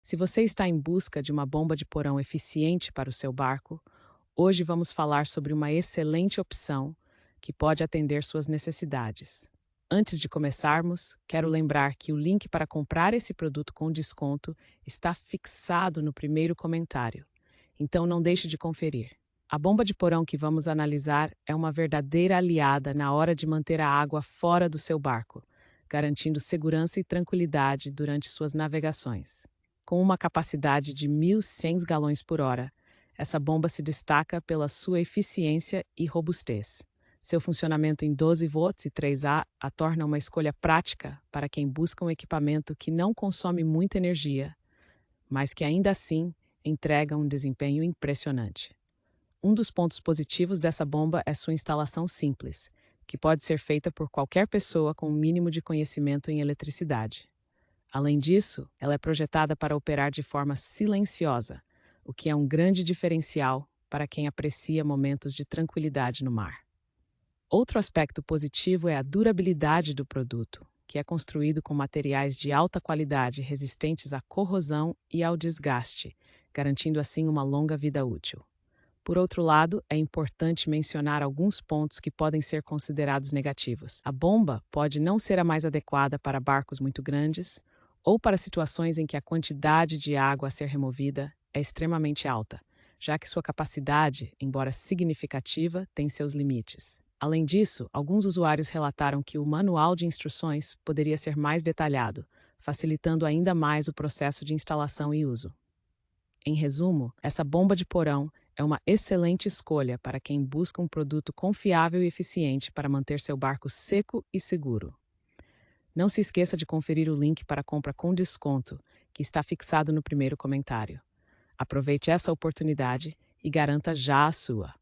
Se você está em busca de uma bomba de porão eficiente para o seu barco, hoje vamos falar sobre uma excelente opção que pode atender suas necessidades. Antes de começarmos, quero lembrar que o link para comprar esse produto com desconto está fixado no primeiro comentário, então não deixe de conferir. A bomba de porão que vamos analisar é uma verdadeira aliada na hora de manter a água fora do seu barco, garantindo segurança e tranquilidade durante suas navegações. Com uma capacidade de 1.100 galões por hora, essa bomba se destaca pela sua eficiência e robustez. Seu funcionamento em 12 volts e 3A a torna uma escolha prática para quem busca um equipamento que não consome muita energia, mas que ainda assim entrega um desempenho impressionante. Um dos pontos positivos dessa bomba é sua instalação simples, que pode ser feita por qualquer pessoa com um mínimo de conhecimento em eletricidade. Além disso, ela é projetada para operar de forma silenciosa, o que é um grande diferencial para quem aprecia momentos de tranquilidade no mar. Outro aspecto positivo é a durabilidade do produto, que é construído com materiais de alta qualidade resistentes à corrosão e ao desgaste, garantindo assim uma longa vida útil. Por outro lado, é importante mencionar alguns pontos que podem ser considerados negativos. A bomba pode não ser a mais adequada para barcos muito grandes ou para situações em que a quantidade de água a ser removida é extremamente alta, já que sua capacidade, embora significativa, tem seus limites. Além disso, alguns usuários relataram que o manual de instruções poderia ser mais detalhado, facilitando ainda mais o processo de instalação e uso. Em resumo, essa bomba de porão é uma excelente escolha para quem busca um produto confiável e eficiente para manter seu barco seco e seguro. Não se esqueça de conferir o link para compra com desconto, que está fixado no primeiro comentário. Aproveite essa oportunidade e garanta já a sua.